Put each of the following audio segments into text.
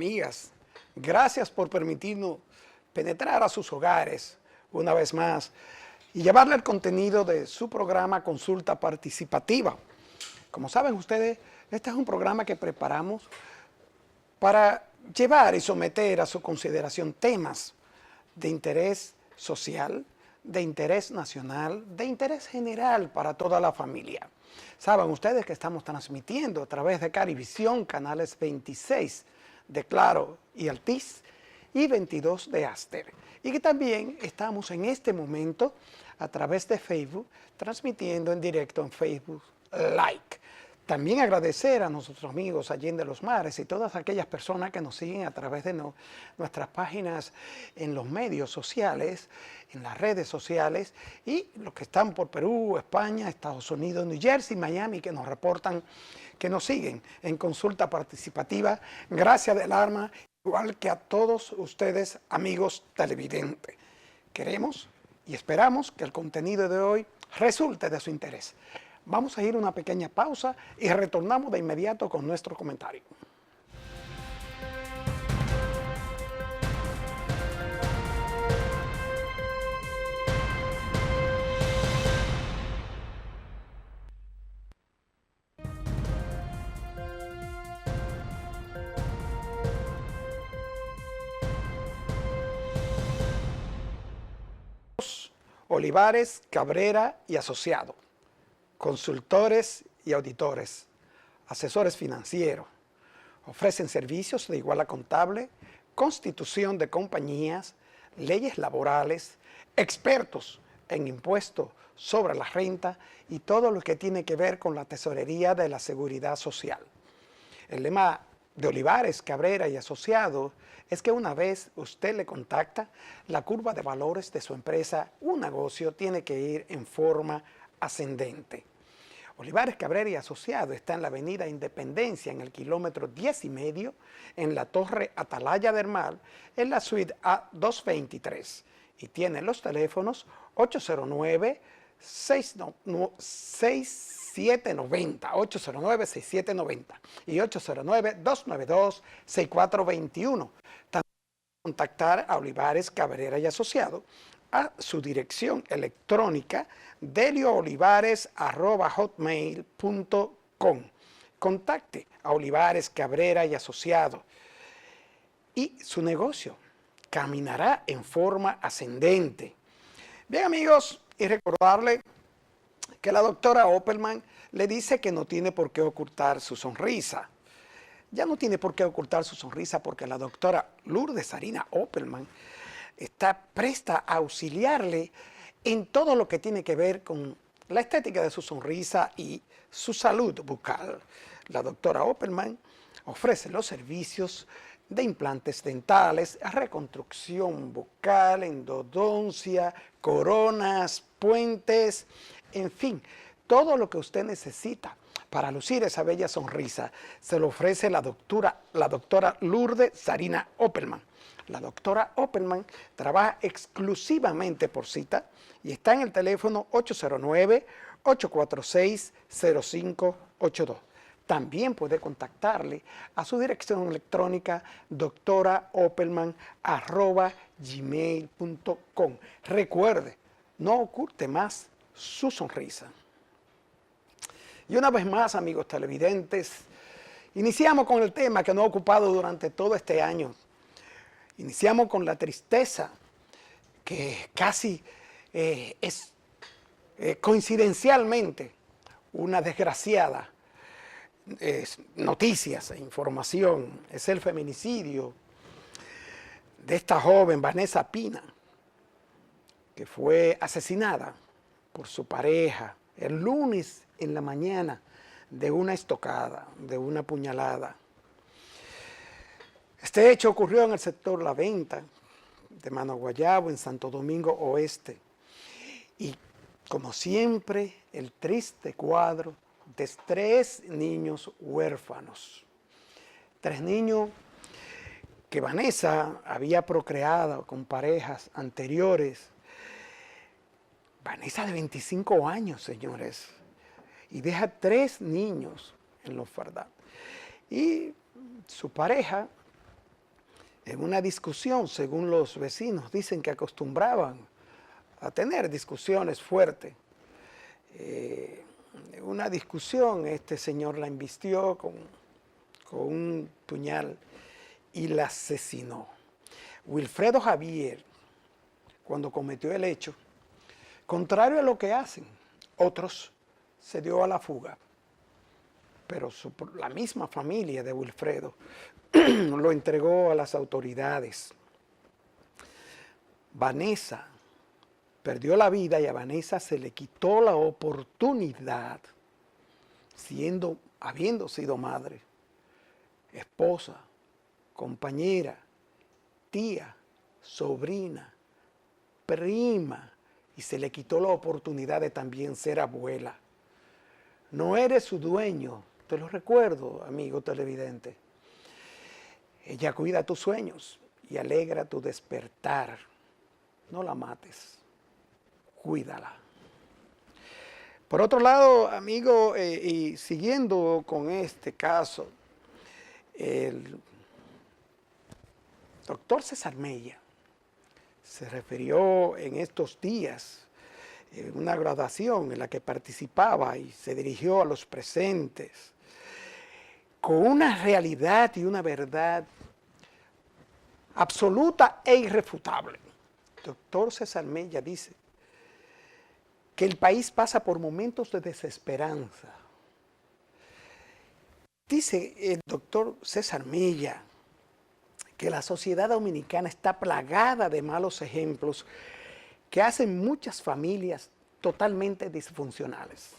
amigas, gracias por permitirnos penetrar a sus hogares una vez más y llevarle el contenido de su programa Consulta Participativa. Como saben ustedes, este es un programa que preparamos para llevar y someter a su consideración temas de interés social, de interés nacional, de interés general para toda la familia. Saben ustedes que estamos transmitiendo a través de Carivisión, canales 26 de Claro y Altiz y 22 de Aster. Y que también estamos en este momento a través de Facebook, transmitiendo en directo en Facebook Like. También agradecer a nuestros amigos Allende los Mares y todas aquellas personas que nos siguen a través de nuestras páginas en los medios sociales, en las redes sociales, y los que están por Perú, España, Estados Unidos, New Jersey, Miami, que nos reportan, que nos siguen en Consulta Participativa. Gracias del alma, igual que a todos ustedes, amigos televidentes. Queremos y esperamos que el contenido de hoy resulte de su interés. Vamos a ir a una pequeña pausa y retornamos de inmediato con nuestro comentario. Olivares, Cabrera y Asociados, consultores y auditores, asesores financieros, ofrecen servicios de iguala contable, constitución de compañías, leyes laborales, expertos en impuestos sobre la renta y todo lo que tiene que ver con la tesorería de la seguridad social. El lema de Olivares, Cabrera y Asociados es que una vez usted le contacta, la curva de valores de su empresa, un negocio, tiene que ir en forma ascendente. Olivares, Cabrera y Asociados está en la avenida Independencia, en el kilómetro 10,5, en la Torre Atalaya del Mar, en la suite A223. Y tiene los teléfonos 809-6790, 809-6790 y 809-292-6421. También contactar a Olivares, Cabrera y Asociados a su dirección electrónica delioolivares@hotmail.com. Contacte a Olivares, Cabrera y Asociados y su negocio caminará en forma ascendente. Bien, amigos, y recordarle que la doctora Opperman le dice que no tiene por qué ocultar su sonrisa. Ya no tiene por qué ocultar su sonrisa porque la doctora Lourdes Sarina Opperman está presta a auxiliarle en todo lo que tiene que ver con la estética de su sonrisa y su salud bucal. La doctora Opperman ofrece los servicios de implantes dentales, reconstrucción bucal, endodoncia, coronas, puentes, en fin, todo lo que usted necesita para lucir esa bella sonrisa se lo ofrece la doctora Lourdes Sarina Opperman. La doctora Opperman trabaja exclusivamente por cita y está en el teléfono 809-846-0582. También puede contactarle a su dirección electrónica doctoraopperman@gmail.com. Recuerde, no oculte más su sonrisa. Y una vez más, amigos televidentes, iniciamos con el tema que nos ha ocupado durante todo este año. Iniciamos con la tristeza, que casi es coincidencialmente una desgraciada noticias e información. Es el feminicidio de esta joven Vanessa Pina, que fue asesinada por su pareja el lunes en la mañana de una estocada, de una puñalada. Este hecho ocurrió en el sector La Venta de Managuayabo, en Santo Domingo Oeste. Y como siempre, el triste cuadro de 3 niños huérfanos. 3 niños que Vanessa había procreado con parejas anteriores. Vanessa de 25 años, señores, y deja 3 niños en la orfandad. Y su pareja en una discusión, según los vecinos, dicen que acostumbraban a tener discusiones fuertes. En una discusión, este señor la embistió con un puñal y la asesinó. Wilfredo Javier, cuando cometió el hecho, contrario a lo que hacen otros, se dio a la fuga. Pero la misma familia de Wilfredo lo entregó a las autoridades. Vanessa perdió la vida y a Vanessa se le quitó la oportunidad, habiendo sido madre, esposa, compañera, tía, sobrina, prima, y se le quitó la oportunidad de también ser abuela. No eres su dueño, te lo recuerdo, amigo televidente. Ella cuida tus sueños y alegra tu despertar. No la mates, cuídala. Por otro lado, amigo, y siguiendo con este caso, el doctor César Mella se refirió en estos días en una graduación en la que participaba y se dirigió a los presentes con una realidad y una verdad absoluta e irrefutable. El doctor César Mella dice que el país pasa por momentos de desesperanza. Dice el doctor César Mella que la sociedad dominicana está plagada de malos ejemplos que hacen muchas familias totalmente disfuncionales.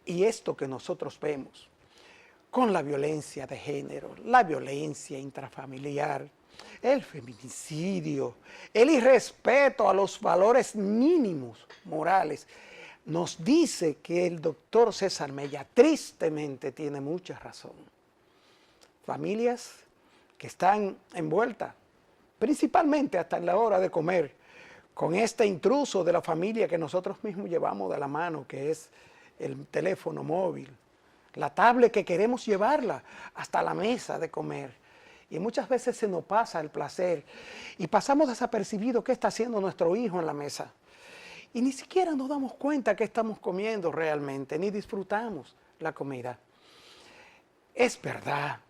Y esto que nosotros vemos con la violencia de género, la violencia intrafamiliar, el feminicidio, el irrespeto a los valores mínimos morales, nos dice que el doctor César Mella tristemente tiene mucha razón. Familias que están envueltas, principalmente hasta en la hora de comer, con este intruso de la familia que nosotros mismos llevamos de la mano, que es el teléfono móvil, la tablet que queremos llevarla hasta la mesa de comer. Y muchas veces se nos pasa el placer y pasamos desapercibido qué está haciendo nuestro hijo en la mesa. Y ni siquiera nos damos cuenta qué estamos comiendo realmente, ni disfrutamos la comida. Es verdad,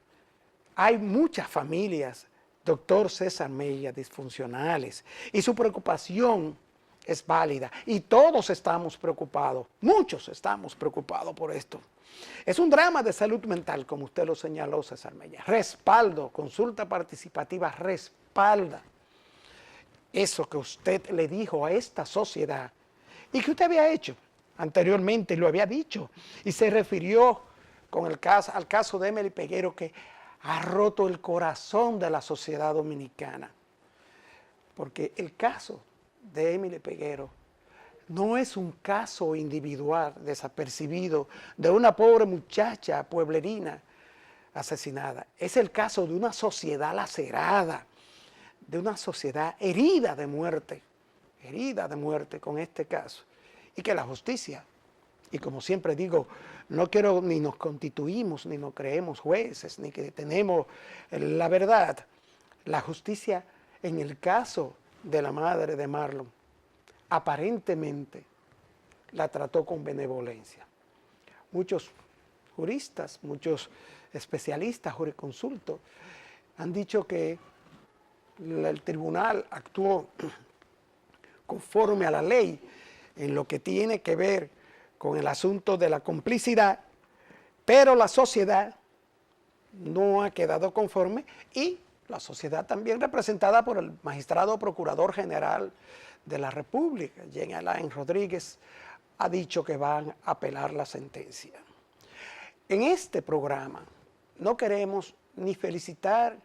hay muchas familias, doctor César Mella, disfuncionales, y su preocupación es válida, y todos estamos preocupados, muchos estamos preocupados por esto. Es un drama de salud mental, como usted lo señaló, César Mella. Respaldo, consulta participativa, respalda eso que usted le dijo a esta sociedad y que usted había hecho anteriormente, lo había dicho, y se refirió al caso de Emily Peguero, que ha roto el corazón de la sociedad dominicana. Porque el caso de Emily Peguero no es un caso individual desapercibido de una pobre muchacha pueblerina asesinada. Es el caso de una sociedad lacerada, de una sociedad herida de muerte con este caso. Y que la justicia, y como siempre digo, no quiero ni nos constituimos, ni nos creemos jueces, ni que tenemos la verdad. La justicia en el caso de la madre de Marlon, aparentemente la trató con benevolencia. Muchos juristas, muchos especialistas, jurisconsultos, han dicho que el tribunal actuó conforme a la ley en lo que tiene que ver con el asunto de la complicidad, pero la sociedad no ha quedado conforme y la sociedad también representada por el magistrado procurador general de la República, Jean Alain Rodríguez, ha dicho que van a apelar la sentencia. En este programa no queremos ni felicitar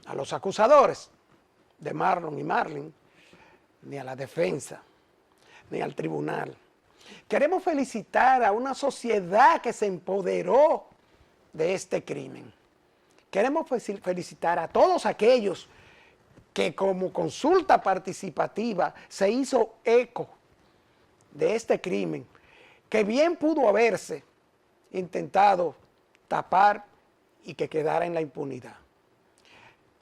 a los acusadores de Marlon y Marlene, ni a la defensa, ni al tribunal. Queremos felicitar a una sociedad que se empoderó de este crimen. Queremos felicitar a todos aquellos que como consulta participativa se hizo eco de este crimen, que bien pudo haberse intentado tapar y que quedara en la impunidad.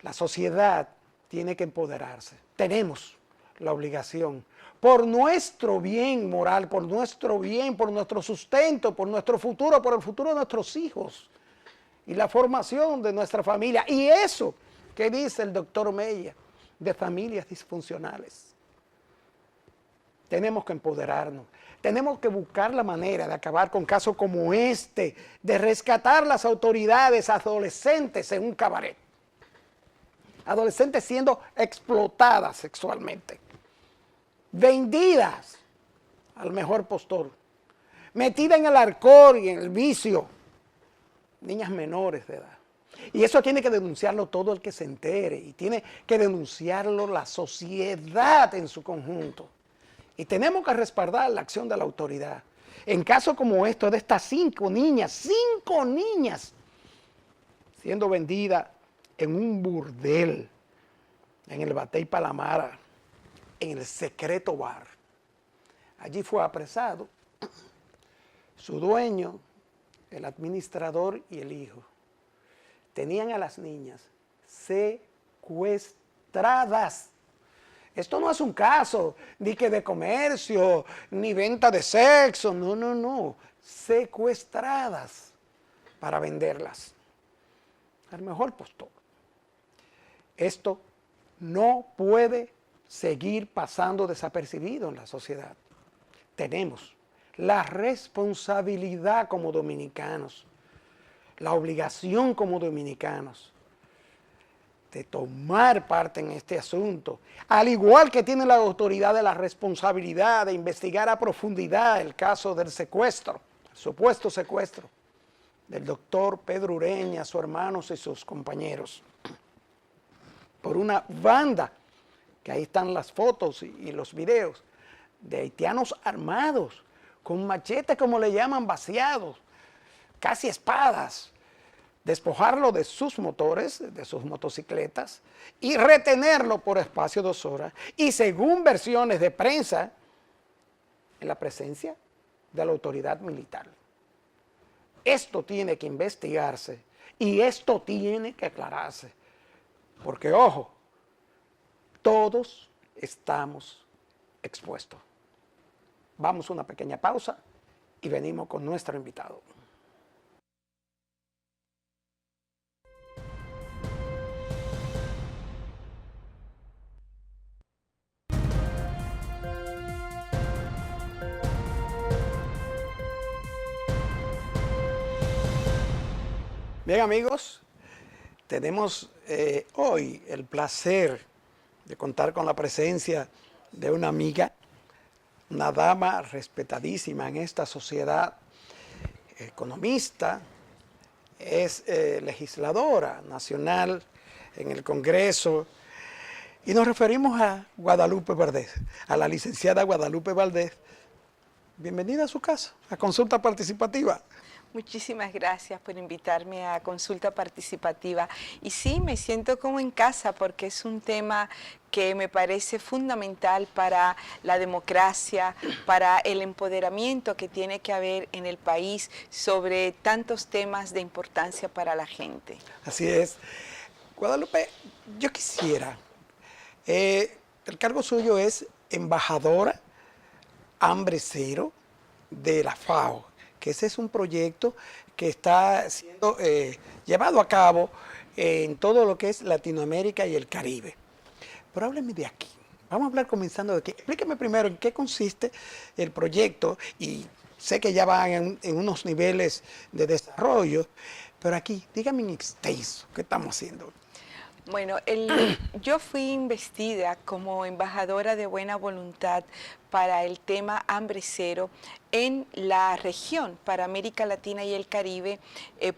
La sociedad tiene que empoderarse. Tenemos la obligación, por nuestro bien moral, por nuestro bien, por nuestro sustento, por nuestro futuro, por el futuro de nuestros hijos y la formación de nuestra familia. Y eso que dice el doctor Mella, de familias disfuncionales. Tenemos que empoderarnos. Tenemos que buscar la manera de acabar con casos como este, de rescatar las autoridades adolescentes en un cabaret. Adolescentes siendo explotadas sexualmente, vendidas al mejor postor, metidas en el alcohol y en el vicio, niñas menores de edad. Y eso tiene que denunciarlo todo el que se entere, y tiene que denunciarlo la sociedad en su conjunto. Y tenemos que respaldar la acción de la autoridad. En casos como esto, de estas 5 niñas siendo vendidas en un burdel, en el Batey Palamara, en el Secreto Bar. Allí fue apresado su dueño, el administrador y el hijo. Tenían a las niñas secuestradas. Esto no es un caso ni que de comercio, ni venta de sexo, no. Secuestradas para venderlas al mejor postor. Esto no puede seguir pasando desapercibido en la sociedad. Tenemos la responsabilidad como dominicanos, la obligación como dominicanos de tomar parte en este asunto, al igual que tiene la autoridad de la responsabilidad de investigar a profundidad el caso del secuestro, el supuesto secuestro del doctor Pedro Ureña, sus hermanos y sus compañeros, por una banda, que ahí están las fotos y los videos, de haitianos armados, con machetes, como le llaman, vaciados, casi espadas, despojarlo de sus motores, de sus motocicletas, y retenerlo por espacio de 2 horas, y según versiones de prensa, en la presencia de la autoridad militar. Esto tiene que investigarse, y esto tiene que aclararse, porque, ojo, todos estamos expuestos. Vamos a una pequeña pausa y venimos con nuestro invitado. Bien, amigos, tenemos hoy el placer de contar con la presencia de una amiga, una dama respetadísima en esta sociedad, economista, es legisladora nacional en el Congreso, y nos referimos a Guadalupe Valdés, a la licenciada Guadalupe Valdés. Bienvenida a su casa, a Consulta Participativa. Muchísimas gracias por invitarme a Consulta Participativa. Y sí, me siento como en casa porque es un tema que me parece fundamental para la democracia, para el empoderamiento que tiene que haber en el país sobre tantos temas de importancia para la gente. Así es. Guadalupe, yo quisiera, el cargo suyo es embajadora Hambre Cero de la FAO, que ese es un proyecto que está siendo llevado a cabo en todo lo que es Latinoamérica y el Caribe. Pero hábleme de aquí. Vamos a hablar comenzando de aquí. Explíqueme primero en qué consiste el proyecto, y sé que ya van en unos niveles de desarrollo, pero aquí, dígame en extenso, ¿qué estamos haciendo? Bueno, yo fui investida como embajadora de buena voluntad para el tema Hambre Cero en la región para América Latina y el Caribe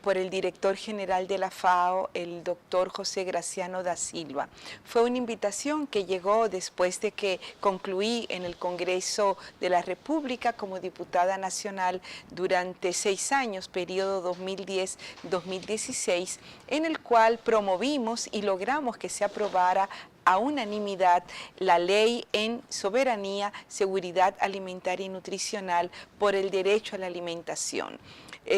por el director general de la FAO, el doctor José Graciano da Silva. Fue una invitación que llegó después de que concluí en el Congreso de la República como diputada nacional durante 6 años, periodo 2010-2016, en el cual promovimos y logramos que se aprobara a unanimidad la ley en soberanía, seguridad alimentaria y nutricional por el derecho a la alimentación.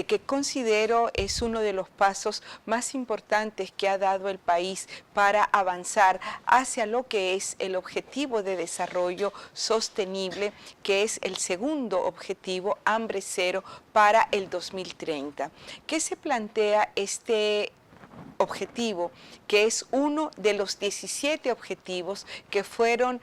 que considero es uno de los pasos más importantes que ha dado el país para avanzar hacia lo que es el objetivo de desarrollo sostenible, que es el segundo objetivo, hambre cero, para el 2030. ¿Qué se plantea este objetivo, que es uno de los 17 objetivos que fueron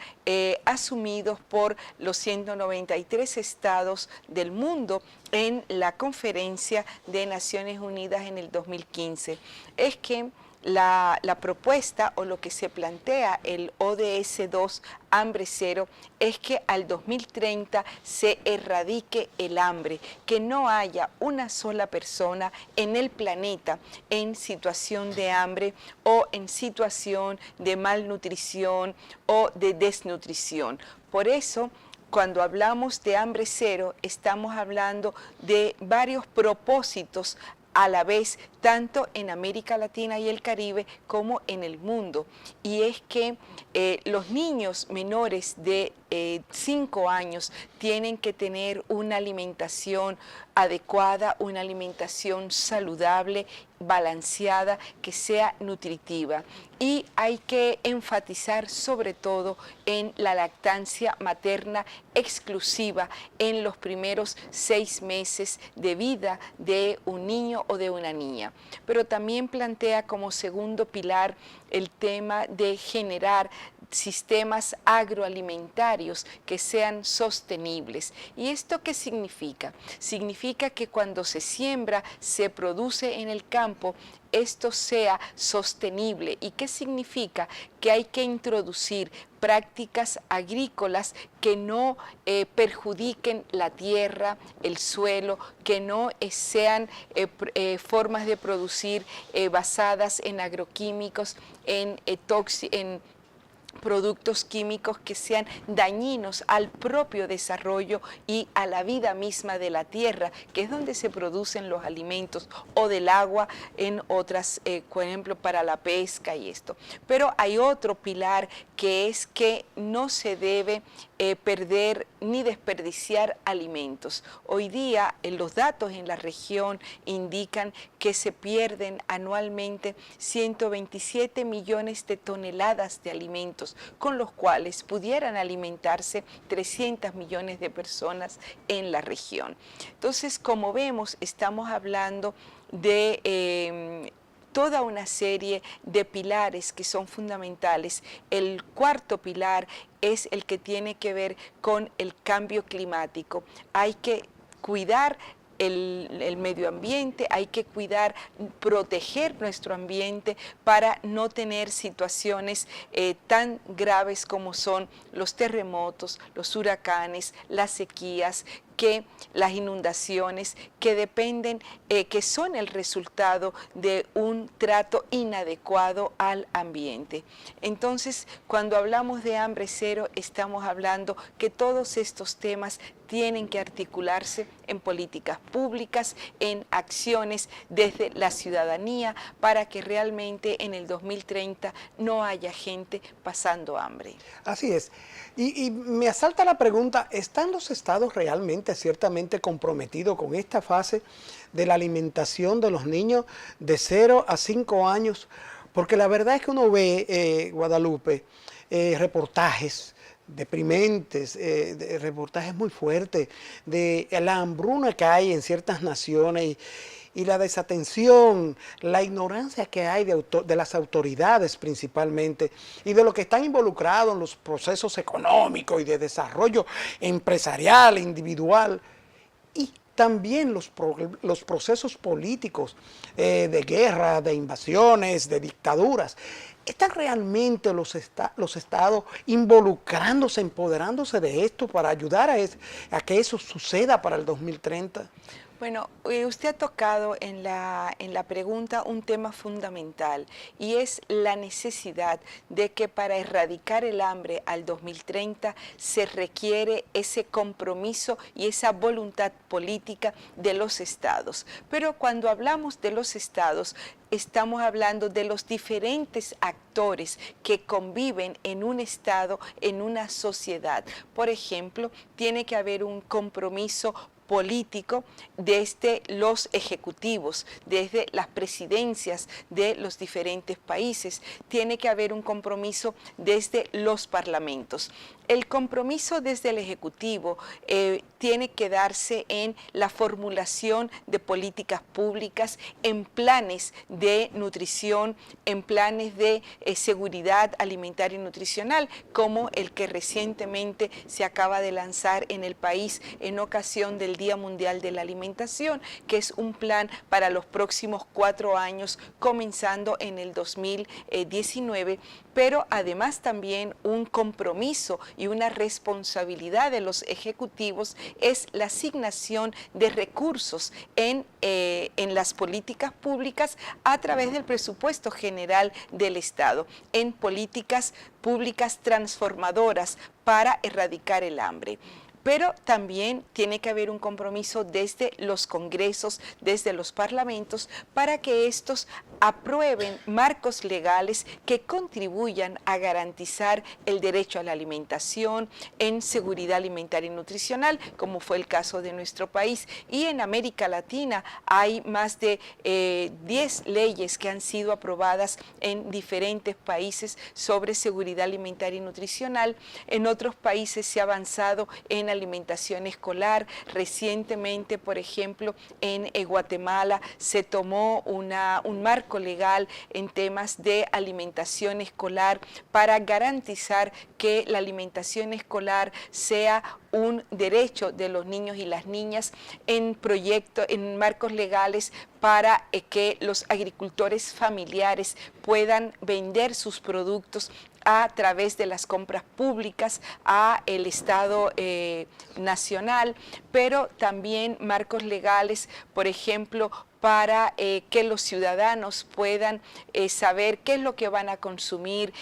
asumidos por los 193 estados del mundo en la Conferencia de Naciones Unidas en el 2015? Es que la propuesta o lo que se plantea el ODS 2 hambre cero es que al 2030 se erradique el hambre, que no haya una sola persona en el planeta en situación de hambre o en situación de malnutrición o de desnutrición. Por eso, cuando hablamos de hambre cero, estamos hablando de varios propósitos a la vez, tanto en América Latina y el Caribe como en el mundo. Y es que los niños menores de 5 años tienen que tener una alimentación adecuada, una alimentación saludable, balanceada, que sea nutritiva. Y hay que enfatizar sobre todo en la lactancia materna exclusiva en los primeros 6 meses de vida de un niño o de una niña. Pero también plantea como segundo pilar el tema de generar sistemas agroalimentarios que sean sostenibles. ¿Y esto qué significa? Significa que cuando se siembra, se produce en el campo, esto sea sostenible. ¿Y qué significa? Que hay que introducir prácticas agrícolas que no perjudiquen la tierra, el suelo, que no sean formas de producir basadas en agroquímicos, en productos químicos que sean dañinos al propio desarrollo y a la vida misma de la tierra, que es donde se producen los alimentos, o del agua en otras, por ejemplo, para la pesca y esto. Pero hay otro pilar, que es que no se debe perder ni desperdiciar alimentos. Hoy día los datos en la región indican que se pierden anualmente 127 millones de toneladas de alimentos, con los cuales pudieran alimentarse 300 millones de personas en la región. Entonces, como vemos, estamos hablando de toda una serie de pilares que son fundamentales. El cuarto pilar es el que tiene que ver con el cambio climático. Hay que cuidar el medio ambiente, hay que cuidar, proteger nuestro ambiente para no tener situaciones tan graves como son los terremotos, los huracanes, las sequías, que las inundaciones, que dependen, que son el resultado de un trato inadecuado al ambiente. Entonces, cuando hablamos de hambre cero, estamos hablando que todos estos temas tienen que articularse en políticas públicas, en acciones desde la ciudadanía, para que realmente en el 2030 no haya gente pasando hambre. Así es. Y me asalta la pregunta, ¿están los estados realmente, ciertamente comprometidos con esta fase de la alimentación de los niños de 0 a 5 años? Porque la verdad es que uno ve, Guadalupe, reportajes deprimentes, reportajes muy fuertes de la hambruna que hay en ciertas naciones y la desatención, la ignorancia que hay de las autoridades principalmente y de los que están involucrados en los procesos económicos y de desarrollo empresarial, individual, y también los procesos políticos de guerra, de invasiones, de dictaduras. ¿Están realmente los estados involucrándose, empoderándose de esto para ayudar a que eso suceda para el 2030? Bueno, usted ha tocado en la pregunta un tema fundamental, y es la necesidad de que para erradicar el hambre al 2030 se requiere ese compromiso y esa voluntad política de los estados. Pero cuando hablamos de los estados, estamos hablando de los diferentes actores que conviven en un estado, en una sociedad. Por ejemplo, tiene que haber un compromiso político desde los ejecutivos, desde las presidencias de los diferentes países. Tiene que haber un compromiso desde los parlamentos. El compromiso desde el Ejecutivo tiene que darse en la formulación de políticas públicas, en planes de nutrición, en planes de seguridad alimentaria y nutricional, como el que recientemente se acaba de lanzar en el país en ocasión del Día Mundial de la Alimentación, que es un plan para los próximos 4 años, comenzando en el 2019, pero además también un compromiso y una responsabilidad de los ejecutivos es la asignación de recursos en las políticas públicas a través del presupuesto general del Estado, en políticas públicas transformadoras para erradicar el hambre. Pero también tiene que haber un compromiso desde los congresos, desde los parlamentos, para que estos aprueben marcos legales que contribuyan a garantizar el derecho a la alimentación, en seguridad alimentaria y nutricional, como fue el caso de nuestro país. Y en América Latina hay más de 10 leyes que han sido aprobadas en diferentes países sobre seguridad alimentaria y nutricional. En otros países se ha avanzado en alimentación escolar. Recientemente, por ejemplo, en Guatemala se tomó un marco legal en temas de alimentación escolar para garantizar que la alimentación escolar sea un derecho de los niños y las niñas, en marcos legales para que los agricultores familiares puedan vender sus productos a través de las compras públicas a el Estado nacional, pero también marcos legales, por ejemplo, para que los ciudadanos puedan saber qué es lo que van a consumir,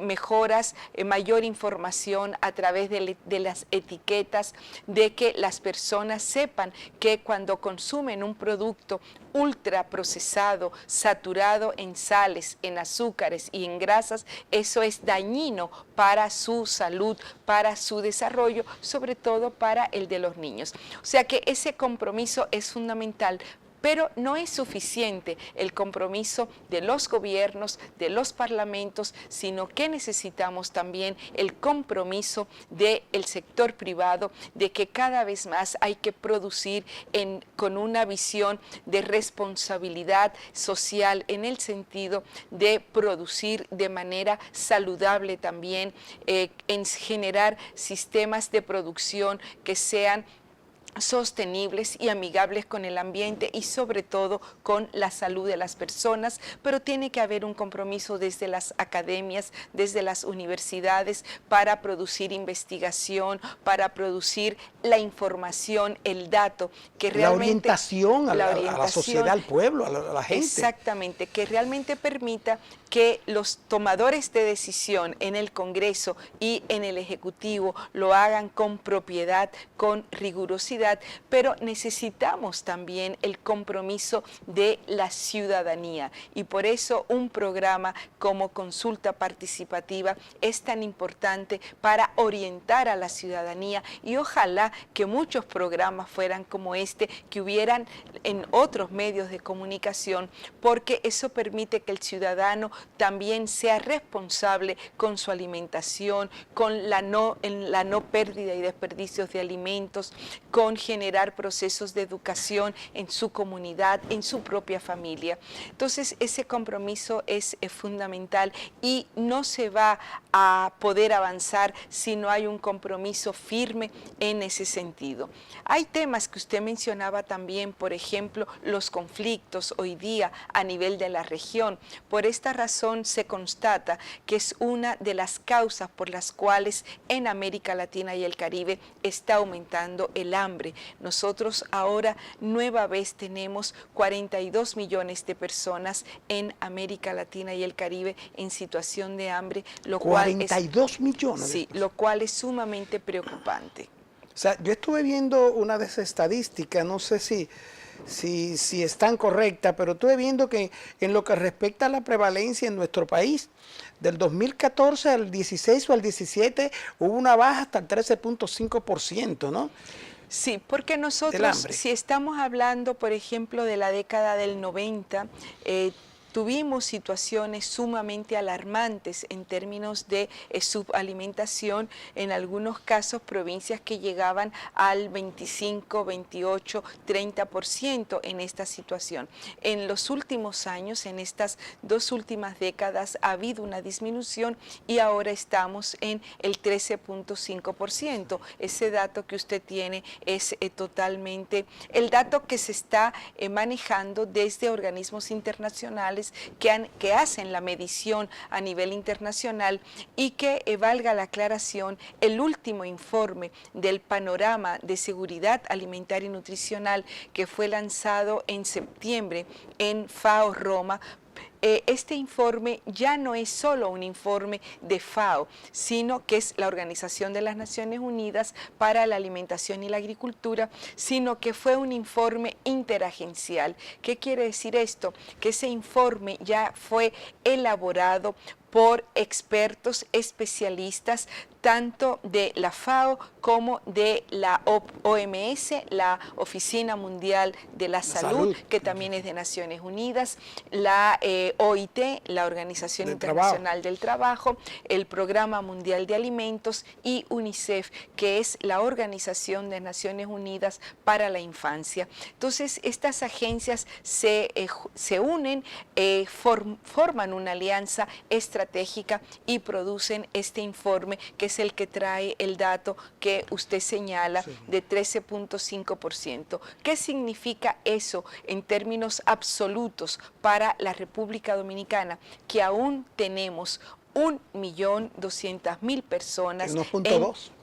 mejoras, mayor información a través de las etiquetas, de que las personas sepan que cuando consumen un producto ultraprocesado, saturado en sales, en azúcares y en grasas, eso es dañino para su salud, para su desarrollo, sobre todo para el de los niños. O sea que ese compromiso es fundamental. Pero no es suficiente el compromiso de los gobiernos, de los parlamentos, sino que necesitamos también el compromiso del sector privado, de que cada vez más hay que producir con una visión de responsabilidad social, en el sentido de producir de manera saludable también, en generar sistemas de producción que sean sostenibles y amigables con el ambiente y sobre todo con la salud de las personas, pero tiene que haber un compromiso desde las academias, desde las universidades, para producir investigación, para producir la información, el dato, que realmente... La orientación a la sociedad, al pueblo, a la gente. Exactamente, que realmente permita que los tomadores de decisión en el Congreso y en el Ejecutivo lo hagan con propiedad, con rigurosidad, pero necesitamos también el compromiso de la ciudadanía, y por eso un programa como Consulta Participativa es tan importante para orientar a la ciudadanía, y ojalá que muchos programas fueran como este, que hubieran en otros medios de comunicación, porque eso permite que el ciudadano también sea responsable con su alimentación, con la no pérdida y desperdicios de alimentos, con generar procesos de educación en su comunidad, en su propia familia. Entonces, ese compromiso es fundamental, y no se va a poder avanzar si no hay un compromiso firme en ese sentido. Hay temas que usted mencionaba también, por ejemplo, los conflictos hoy día a nivel de la región. Por esta razón se constata que es una de las causas por las cuales en América Latina y el Caribe está aumentando el hambre. Nosotros ahora nueva vez tenemos 42 millones de personas en América Latina y el Caribe en situación de hambre, lo cual 42 millones. Sí, lo cual es sumamente preocupante. O sea, yo estuve viendo una de esas estadísticas, no sé si están correctas, pero estuve viendo que en lo que respecta a la prevalencia en nuestro país, del 2014 al 16 o al 17 hubo una baja hasta el 13.5%, ¿no? Sí, porque del nosotros, hambre. si estamos hablando, por ejemplo, de la década del 90, tuvimos situaciones sumamente alarmantes en términos de subalimentación, en algunos casos provincias que llegaban al 25, 28, 30% en esta situación. En los últimos años, en estas 2 últimas décadas, ha habido una disminución y ahora estamos en el 13.5%. Ese dato que usted tiene es totalmente el dato que se está manejando desde organismos internacionales que hacen la medición a nivel internacional y que, valga la aclaración, el último informe del panorama de seguridad alimentaria y nutricional que fue lanzado en septiembre en FAO Roma, este informe ya no es solo un informe de FAO, sino que es la Organización de las Naciones Unidas para la Alimentación y la Agricultura, sino que fue un informe interagencial. ¿Qué quiere decir esto? Que ese informe ya fue elaborado por expertos especialistas tanto de la FAO como de la OMS, la Oficina Mundial de la Salud, que también es de Naciones Unidas, la OIT, la Organización Internacional del Trabajo, el Programa Mundial de Alimentos y UNICEF, que es la Organización de Naciones Unidas para la Infancia. Entonces, estas agencias se unen, forman una alianza estratégica y producen este informe que es el que trae el dato que usted señala de 13.5%. ¿Qué significa eso en términos absolutos para la República Dominicana? Que aún tenemos 1.200.000 personas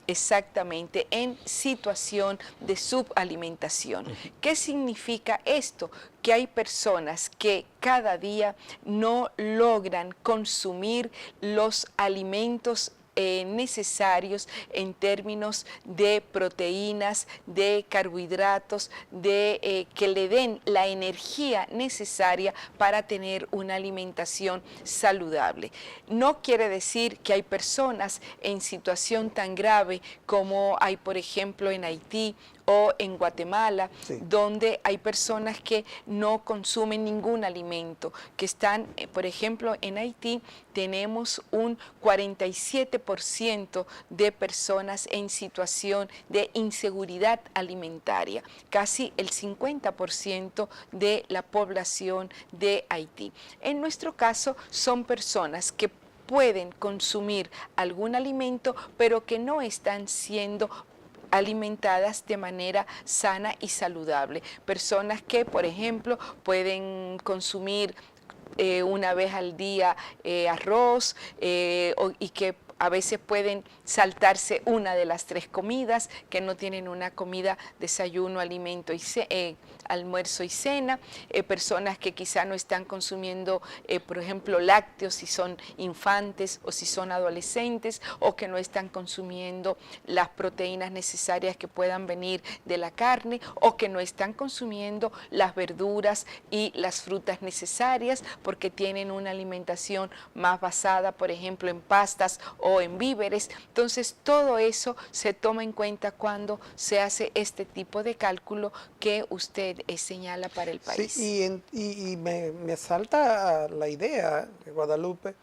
exactamente en situación de subalimentación. ¿Qué significa esto? Que hay personas que cada día no logran consumir los alimentos necesarios en términos de proteínas, de carbohidratos, que le den la energía necesaria para tener una alimentación saludable. No quiere decir que hay personas en situación tan grave como hay, por ejemplo, en Haití o en Guatemala, donde hay personas que no consumen ningún alimento, que están, por ejemplo, en Haití tenemos un 47% de personas en situación de inseguridad alimentaria, casi el 50% de la población de Haití. En nuestro caso son personas que pueden consumir algún alimento, pero que no están siendo alimentadas de manera sana y saludable. Personas que, por ejemplo, pueden consumir una vez al día arroz y que a veces pueden saltarse una de las 3 comidas, que no tienen una comida, desayuno, alimento y almuerzo y cena, personas que quizá no están consumiendo, por ejemplo, lácteos si son infantes o si son adolescentes, o que no están consumiendo las proteínas necesarias que puedan venir de la carne, o que no están consumiendo las verduras y las frutas necesarias porque tienen una alimentación más basada, por ejemplo, en pastas o en víveres. Entonces, todo eso se toma en cuenta cuando se hace este tipo de cálculo que usted señala para el país. Sí, y me salta la idea, Guadalupe,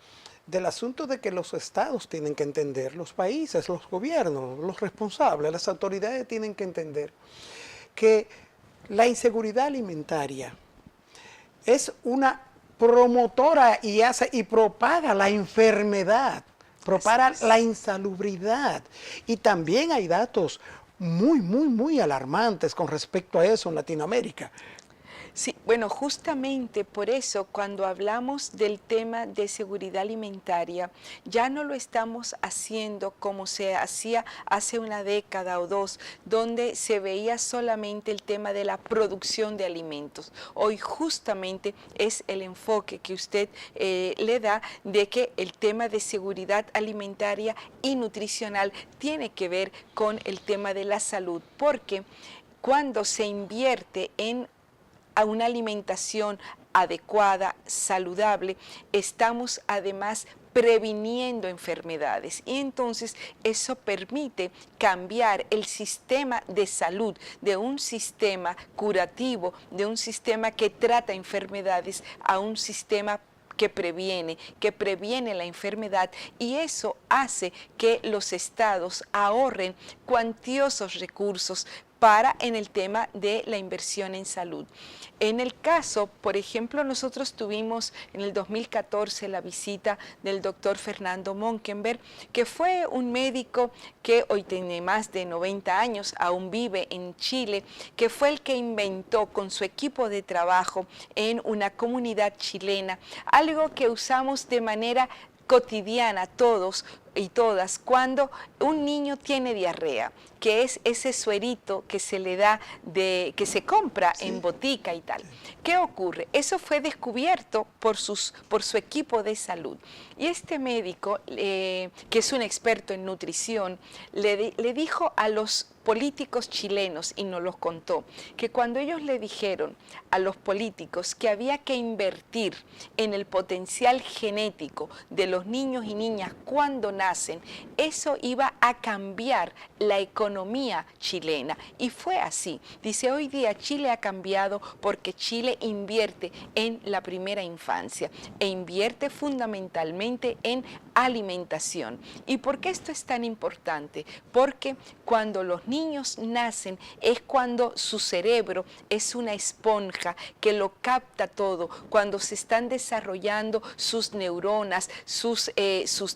del asunto de que los estados tienen que entender, los países, los gobiernos, los responsables, las autoridades tienen que entender que la inseguridad alimentaria es una promotora y propaga la enfermedad, propaga la insalubridad. Y también hay datos muy alarmantes con respecto a eso en Latinoamérica. Sí, bueno, justamente por eso cuando hablamos del tema de seguridad alimentaria, ya no lo estamos haciendo como se hacía hace una década o 2, donde se veía solamente el tema de la producción de alimentos. Hoy justamente es el enfoque que usted le da de que el tema de seguridad alimentaria y nutricional tiene que ver con el tema de la salud, porque cuando se invierte en a una alimentación adecuada, saludable, estamos además previniendo enfermedades. Y entonces eso permite cambiar el sistema de salud de un sistema curativo, de un sistema que trata enfermedades, a un sistema que previene la enfermedad, y eso hace que los estados ahorren cuantiosos recursos en el tema de la inversión en salud. En el caso, por ejemplo, nosotros tuvimos en el 2014 la visita del doctor Fernando Monkenberg, que fue un médico que hoy tiene más de 90 años, aún vive en Chile, que fue el que inventó con su equipo de trabajo en una comunidad chilena, algo que usamos de manera cotidiana todos y todas cuando un niño tiene diarrea, que es ese suerito que se le da, que se compra en botica y tal. ¿Qué ocurre? Eso fue descubierto por su equipo de salud. Y este médico, que es un experto en nutrición, le dijo a los políticos chilenos, y nos los contó, que cuando ellos le dijeron a los políticos que había que invertir en el potencial genético de los niños y niñas cuando nacen, eso iba a cambiar la economía chilena. Y fue así. Dice, hoy día Chile ha cambiado porque Chile invierte en la primera infancia e invierte fundamentalmente en alimentación. ¿Y por qué esto es tan importante? Porque cuando los niños nacen es cuando su cerebro es una esponja que lo capta todo, cuando se están desarrollando sus neuronas, sus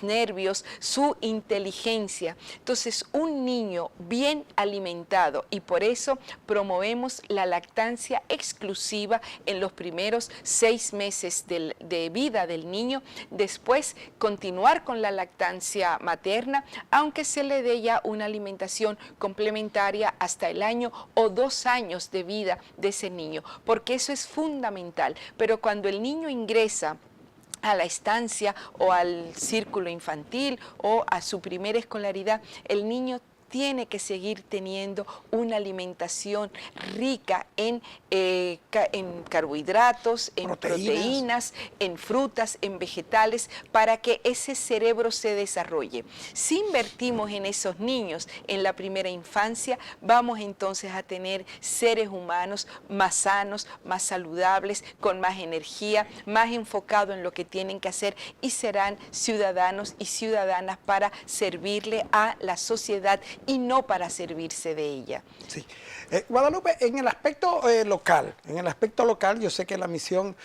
nervios, su inteligencia. Entonces, un niño bien alimentado, y por eso promovemos la lactancia exclusiva en los primeros 6 meses de vida del niño, después continuar con la lactancia materna, aunque se le dé ya una alimentación complementaria hasta el año o 2 años de vida de ese niño, porque eso es fundamental. Pero cuando el niño ingresa a la estancia o al círculo infantil o a su primera escolaridad, el niño tiene que seguir teniendo una alimentación rica en carbohidratos, en proteínas, en frutas, en vegetales, para que ese cerebro se desarrolle. Si invertimos en esos niños en la primera infancia, vamos entonces a tener seres humanos más sanos, más saludables, con más energía, más enfocados en lo que tienen que hacer, y serán ciudadanos y ciudadanas para servirle a la sociedad y no para servirse de ella. Sí. Guadalupe, en el aspecto local, yo sé que la misión,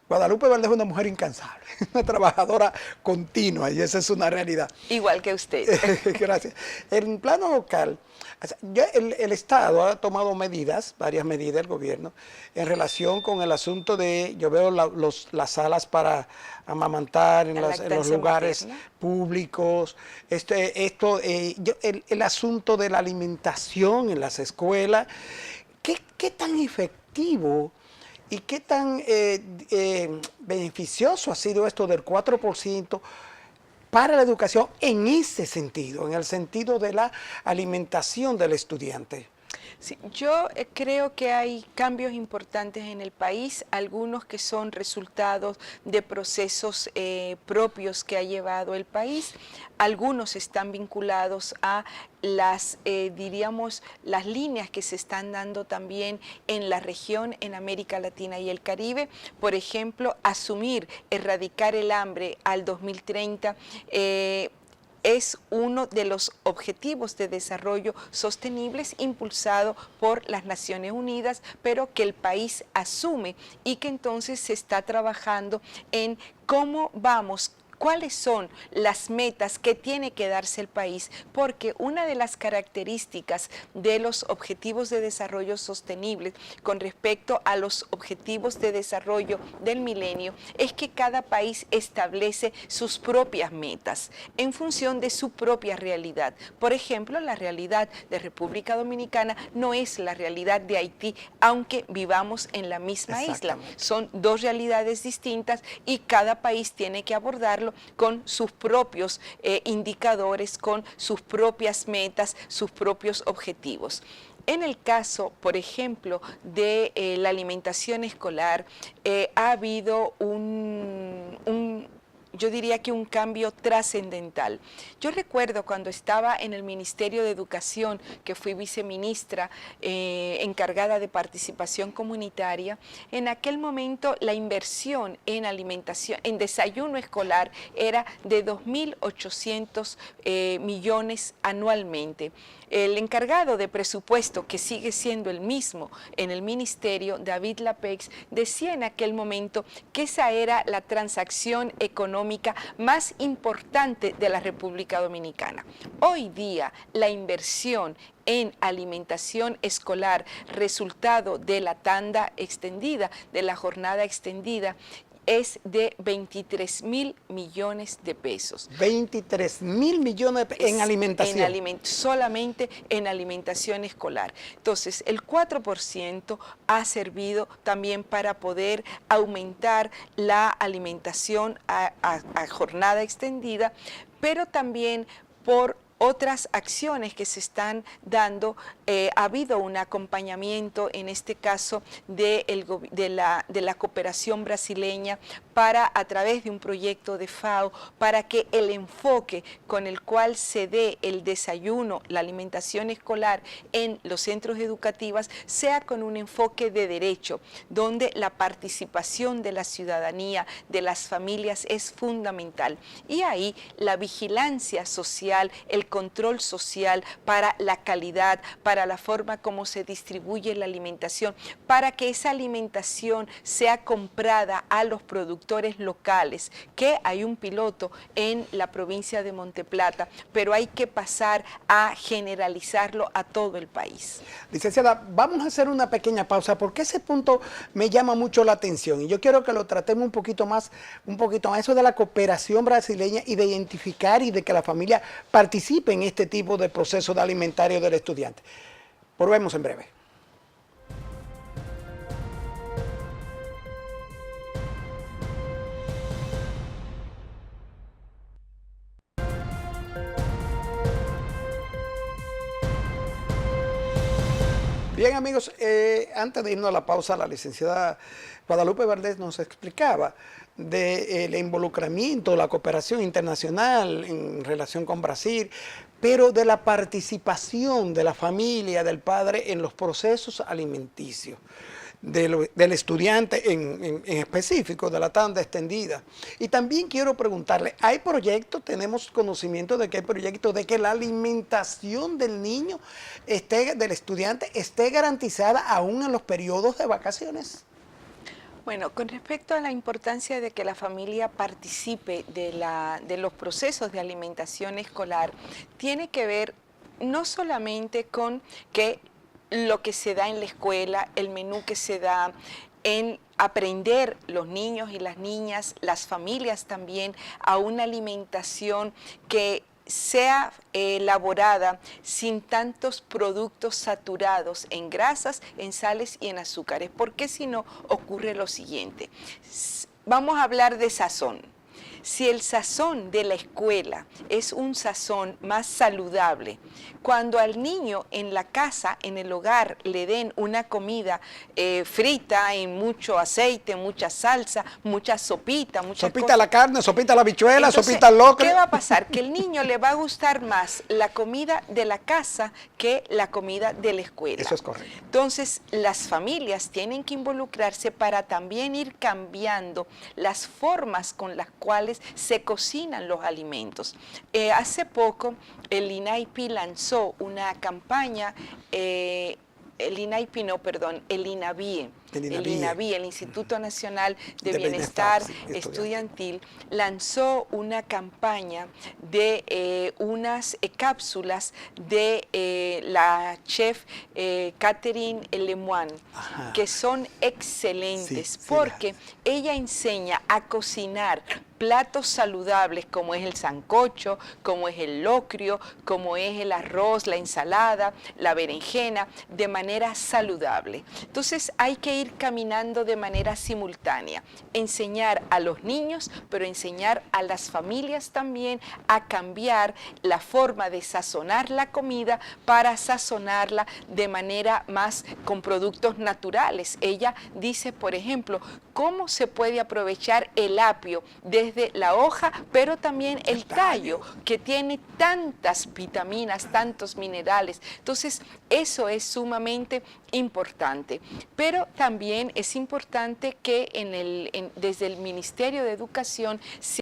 Guadalupe Valdés es una mujer incansable, una trabajadora continua, y esa es una realidad. Igual que usted. Gracias. En plano local, el Estado ha tomado varias medidas, el gobierno, en relación con el asunto de, yo veo las salas para amamantar en los lugares públicos, el asunto de la alimentación en las escuelas. ¿Qué tan efectivo y qué tan beneficioso ha sido esto del 4% para la educación en ese sentido, en el sentido de la alimentación del estudiante? Sí, yo creo que hay cambios importantes en el país, algunos que son resultados de procesos propios que ha llevado el país, algunos están vinculados a diríamos, las líneas que se están dando también en la región, en América Latina y el Caribe. Por ejemplo, erradicar el hambre al 2030, es uno de los objetivos de desarrollo sostenibles impulsado por las Naciones Unidas, pero que el país asume, y que entonces se está trabajando en cuáles son las metas que tiene que darse el país, porque una de las características de los objetivos de desarrollo sostenibles con respecto a los objetivos de desarrollo del milenio es que cada país establece sus propias metas en función de su propia realidad. Por ejemplo, la realidad de República Dominicana no es la realidad de Haití, aunque vivamos en la misma isla. Son 2 realidades distintas y cada país tiene que abordarlo con sus propios indicadores, con sus propias metas, sus propios objetivos. En el caso, por ejemplo, de la alimentación escolar, ha habido yo diría que un cambio trascendental. Yo recuerdo cuando estaba en el Ministerio de Educación, que fui viceministra encargada de participación comunitaria, en aquel momento la inversión en alimentación, en desayuno escolar, era de 2.800 millones anualmente. El encargado de presupuesto, que sigue siendo el mismo en el ministerio, David Lapex, decía en aquel momento que esa era la transacción económica más importante de la República Dominicana. Hoy día, la inversión en alimentación escolar, resultado de la tanda extendida, de la jornada extendida, es de 23.000 millones de pesos. 23.000 millones en alimentación. Solamente en alimentación escolar. Entonces, el 4% ha servido también para poder aumentar la alimentación a jornada extendida, pero también por otras acciones que se están dando. Ha habido un acompañamiento, en este caso, de la cooperación brasileña para, a través de un proyecto de FAO, para que el enfoque con el cual se dé el desayuno, la alimentación escolar en los centros educativos, sea con un enfoque de derecho, donde la participación de la ciudadanía, de las familias, es fundamental. Y ahí la vigilancia social, el control social para la calidad, para la forma como se distribuye la alimentación, para que esa alimentación sea comprada a los productores locales, que hay un piloto en la provincia de Monteplata, pero hay que pasar a generalizarlo a todo el país. Licenciada, vamos a hacer una pequeña pausa porque ese punto me llama mucho la atención y yo quiero que lo tratemos un poquito más, eso de la cooperación brasileña y de identificar y de que la familia participe en este tipo de proceso de alimentario del estudiante. Volvemos en breve. Bien, amigos, antes de irnos a la pausa, la licenciada Guadalupe Valdés nos explicaba del involucramiento, la cooperación internacional en relación con Brasil, pero de la participación de la familia, del padre en los procesos alimenticios del estudiante en específico, de la tanda extendida. Y también quiero preguntarle, ¿hay proyectos, tenemos conocimiento de que hay proyectos de que la alimentación del niño, del estudiante, esté garantizada aún en los periodos de vacaciones? Bueno, con respecto a la importancia de que la familia participe de los procesos de alimentación escolar, tiene que ver no solamente con que lo que se da en la escuela, el menú que se da, en aprender los niños y las niñas, las familias también, a una alimentación que sea elaborada sin tantos productos saturados en grasas, en sales y en azúcares, porque si no ocurre lo siguiente. Vamos a hablar de sazón. Si el sazón de la escuela es un sazón más saludable, cuando al niño en la casa, en el hogar, le den una comida frita en mucho aceite, mucha salsa, mucha sopita, sopita la carne, sopita la habichuela, entonces, sopita el locro. ¿qué va a pasar? Que el niño le va a gustar más la comida de la casa que la comida de la escuela. Eso es correcto. Entonces, las familias tienen que involucrarse para también ir cambiando las formas con las cuales se cocinan los alimentos. Hace poco el INAIPI lanzó una campaña, el INAVIE, el Instituto Nacional de Bienestar Estudiantil, lanzó una campaña de unas cápsulas de la chef Catherine Lemoine, que son excelentes, porque ella enseña a cocinar platos saludables como es el sancocho, como es el locrio, como es el arroz, la ensalada, la berenjena, de manera saludable. Entonces hay que ir caminando de manera simultánea, enseñar a los niños, pero enseñar a las familias también a cambiar la forma de sazonar la comida para sazonarla de manera más con productos naturales. Ella dice, por ejemplo, cómo se puede aprovechar el apio desde desde la hoja, pero también el tallo, que tiene tantas vitaminas, tantos minerales. Entonces, eso es sumamente importante. Pero también es importante que desde el Ministerio de Educación se